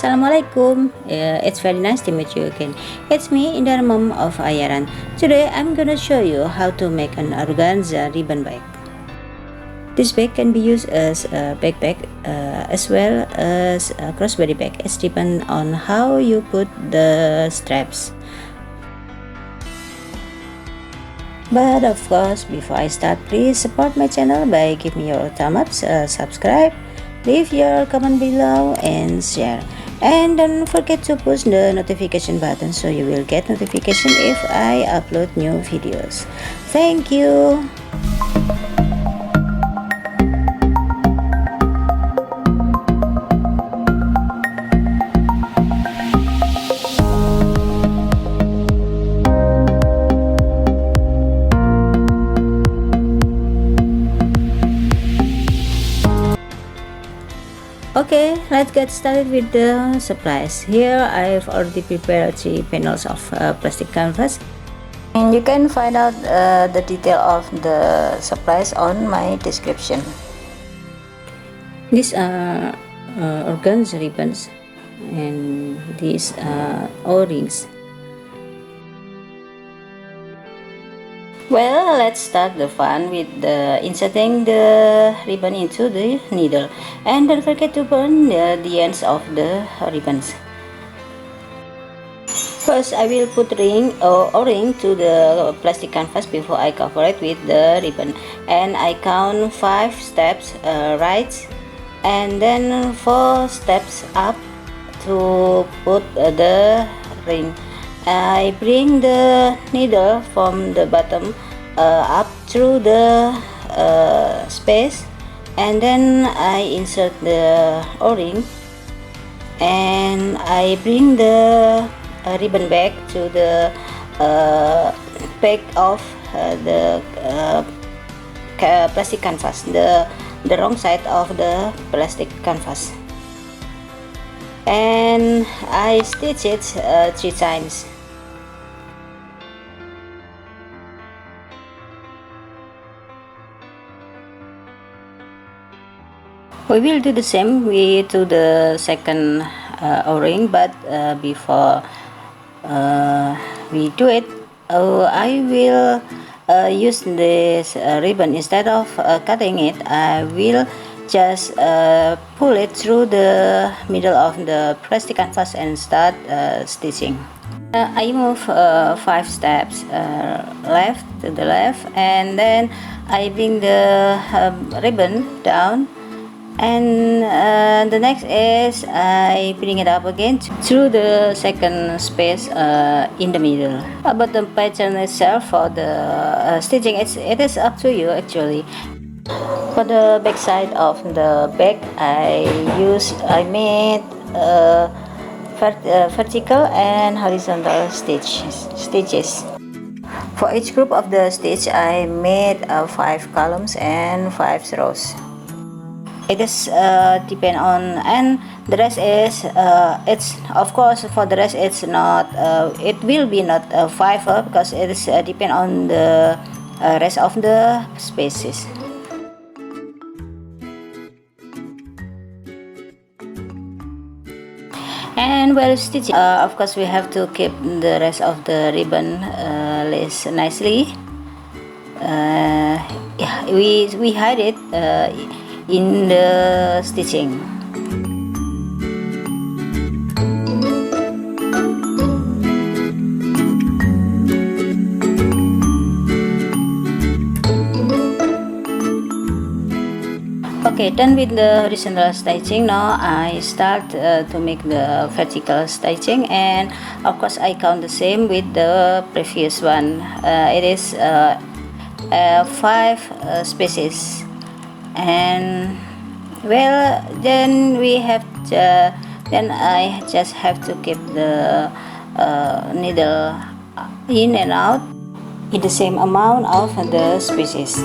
Assalamualaikum. It's very nice to meet you again. It's me, Indah, mom of Ayaran. Today I'm gonna show you how to make an organza ribbon bag. This bag can be used as a backpack as well as a crossbody bag. It depends on how you put the straps. But of course, before I start, please support my channel by giving me your thumb up, subscribe, leave your comment below and share. And don't forget to push the notification button so you will get notification if I upload new videos. Thank you. Okay, let's get started with the supplies. Here I've already prepared 3 panels of plastic canvas, and you can find out the detail of the supplies on my description. These are organza ribbons, and these are O-rings. Well, let's start the fun with inserting the ribbon into the needle, and don't forget to burn the ends of the ribbons. First, I will put O-ring to the plastic canvas before I cover it with the ribbon, and I count 5 steps right, and then 4 steps up to put the ring. I bring the needle from the bottom up through the space, and then I insert the O-ring, and I bring the ribbon back to the back of the plastic canvas, the wrong side of the plastic canvas, and I stitch it 3 times. We will do the same way to the second O-ring, but before we do it, I will use this ribbon. Instead of cutting it, I will just pull it through the middle of the plastic canvas and start stitching. I move 5 steps left to the left, and then I bring the ribbon down, and the next is I bring it up again through the second space in the middle. About the pattern itself for the stitching, it is up to you actually. For the back side of the bag, I made vertical and horizontal stitches. For each group of the stitch, I made 5 columns and 5 rows. It is depend on, and the rest is it's of course for the rest it's not it will be not 5 because it is depend on the rest of the spaces. And while stitching, of course we have to keep the rest of the ribbon laced nicely. Yeah, we hide it in the stitching. Okay, done with the horizontal stitching. Now I start to make the vertical stitching, and of course I count the same with the previous one. It is 5 spaces, and well, then I just have to keep the needle in and out in the same amount of the spaces.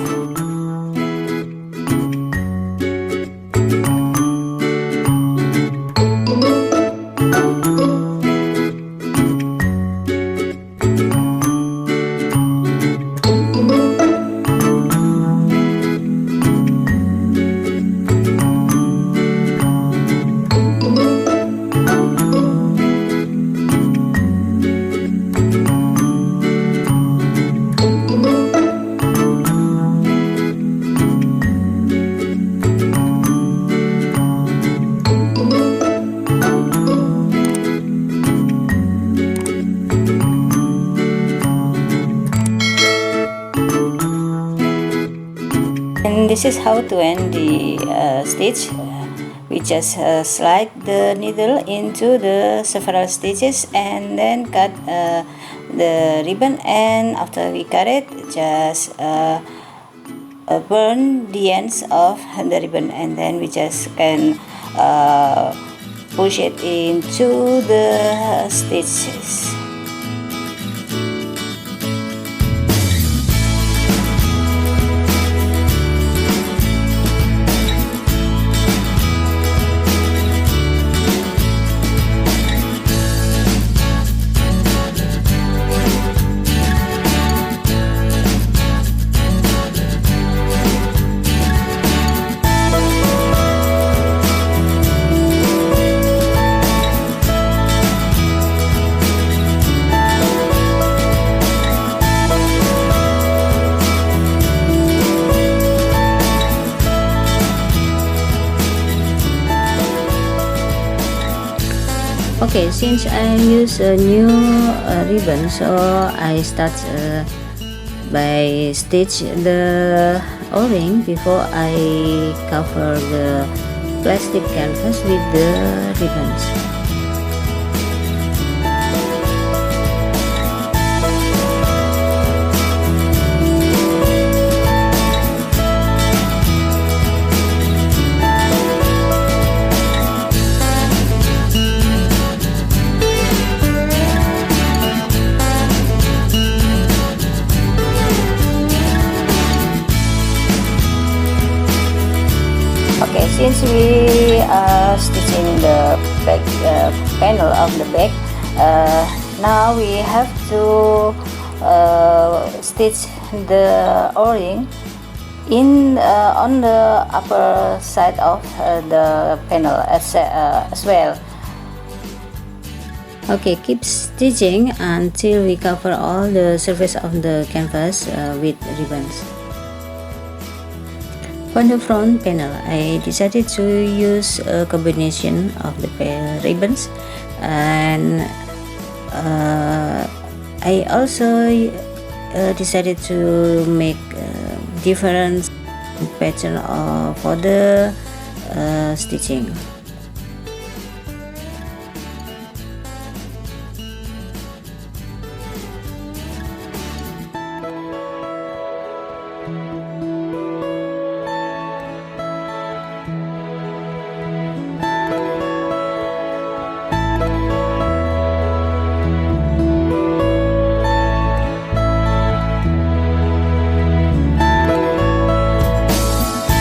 this is how to end the stitch. We just slide the needle into the several stitches and then cut the ribbon, and after we cut it, just burn the ends of the ribbon, and then we just can push it into the stitches. Okay, since I use a new ribbon, so I start by stitch the O-ring before I cover the plastic canvas with the ribbons. Okay, since we are stitching the back panel of the back, now we have to stitch the O-ring in on the upper side of the panel as well. Okay, keep stitching until we cover all the surface of the canvas with ribbons. On the front panel, I decided to use a combination of the ribbons, and I also decided to make different pattern for the stitching.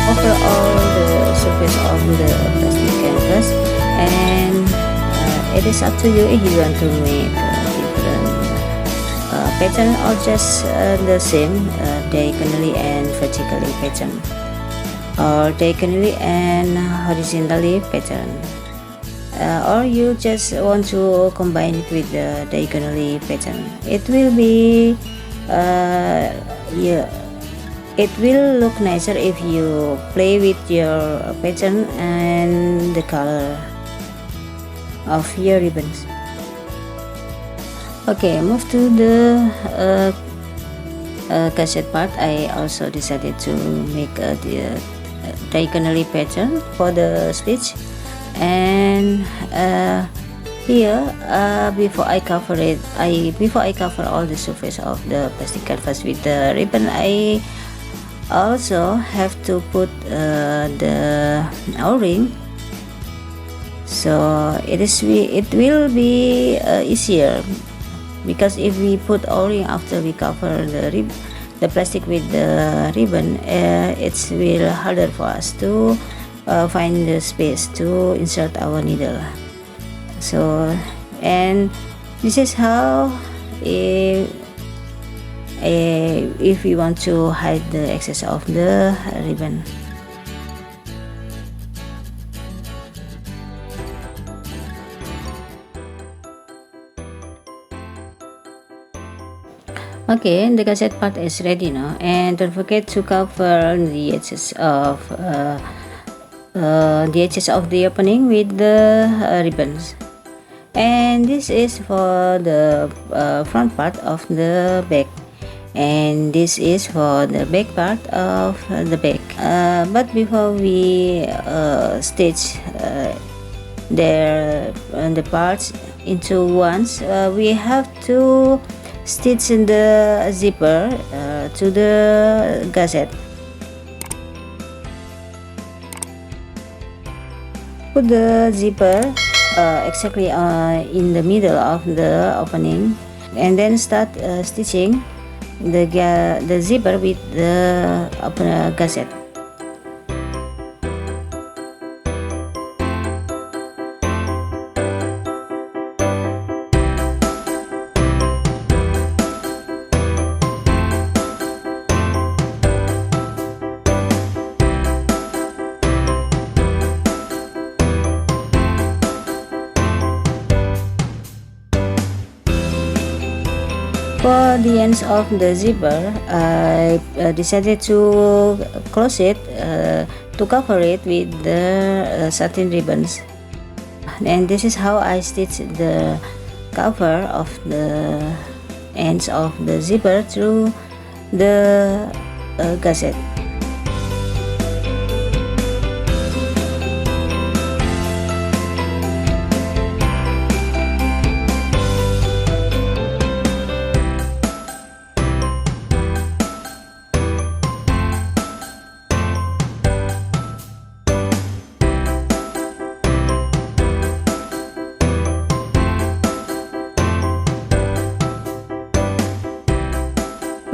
Over all the surface of the plastic canvas, and it is up to you if you want to make a different pattern or just the same diagonally and vertically pattern, or diagonally and horizontally pattern, or you just want to combine it with the diagonally pattern. It will be it will look nicer if you play with your pattern and the color of your ribbons. Okay, move to the cassette part. I also decided to make the diagonally pattern for the stitch, and here before I cover all the surface of the plastic canvas with the ribbon, I also have to put the O-ring, so it will be easier, because if we put O-ring after we cover the plastic with the ribbon, it's will harder for us to find the space to insert our needle. So, and this is how if we want to hide the excess of the ribbon. Okay, the cassette part is ready now, and don't forget to cover the edges of the opening with the ribbons. And this is for the front part of the back, and this is for the back part of the back. But before we stitch the parts into ones, we have to stitch in the zipper to the gusset. Put the zipper exactly in the middle of the opening, and then start stitching the zipper with the gusset. For the ends of the zipper, I decided to close it, to cover it with the satin ribbons. And this is how I stitch the cover of the ends of the zipper through the gusset.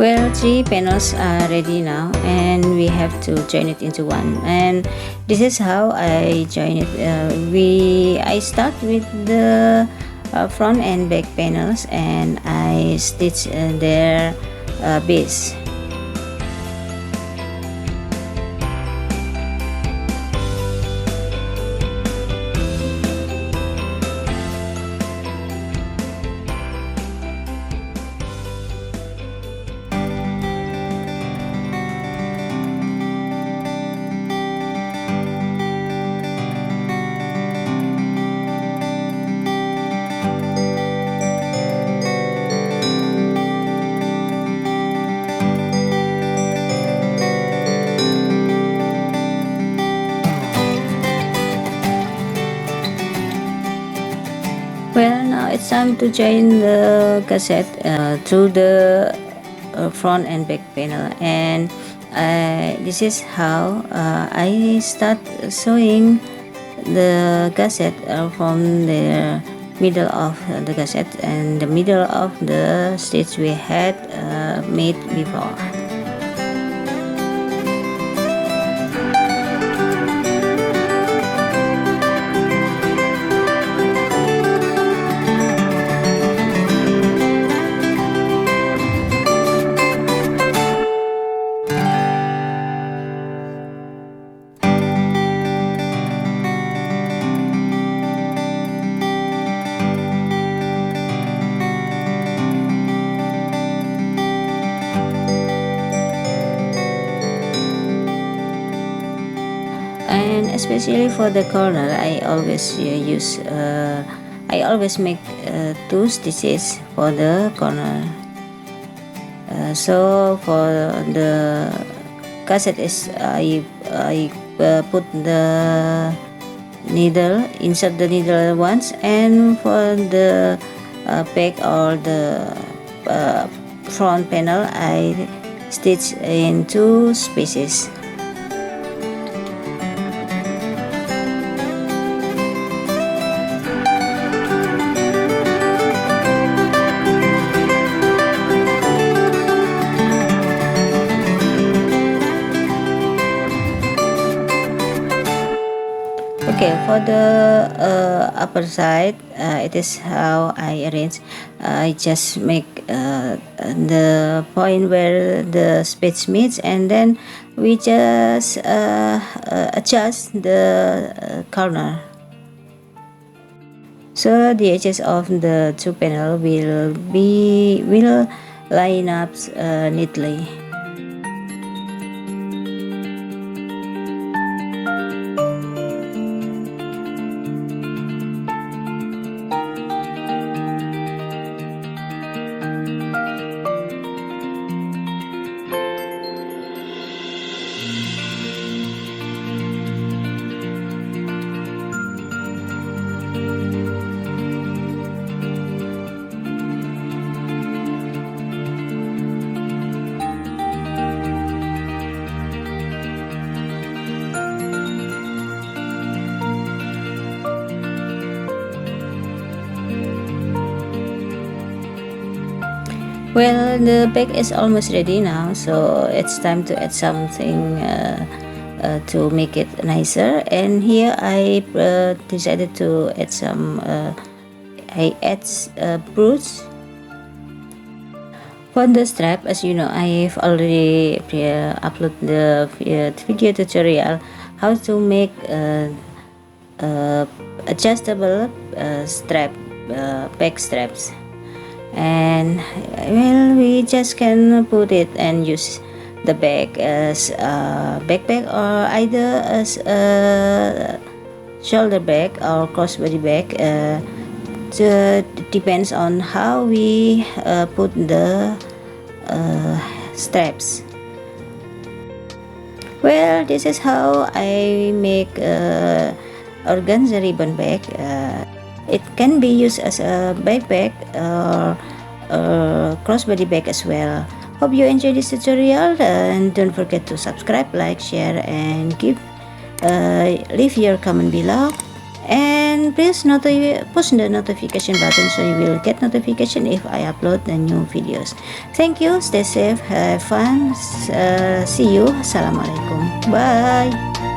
Well, 3 panels are ready now, and we have to join it into one. And this is how I join it. I start with the front and back panels, and I stitch their base. Well, now it's time to join the gusset through the front and back panel, and this is how I start sewing the gusset from the middle of the gusset and the middle of the stitch we had made before. And especially for the corner, I always make 2 stitches for the corner. So for the gusset is I put the needle, insert the needle once, and for the back or the front panel, I stitch in 2 spaces. Okay, for the upper side, it is how I arrange. I just make the point where the space meets, and then we just adjust the corner. So the edges of the 2 panel will line up neatly. Well, the bag is almost ready now, so it's time to add something to make it nicer. And here I decided to add some brooch. For the strap, as you know, I've already uploaded the video tutorial how to make adjustable strap, back straps. And well, we just can put it and use the bag as a backpack or either as a shoulder bag or crossbody bag. Depends on how we put the straps. Well, this is how I make organza ribbon bag. It can be used as a backpack or crossbody bag as well. Hope you enjoyed this tutorial, and don't forget to subscribe, like, share, and leave your comment below. And please push the notification button so you will get notification if I upload the new videos. Thank you, stay safe, have fun, see you, assalamualaikum, bye.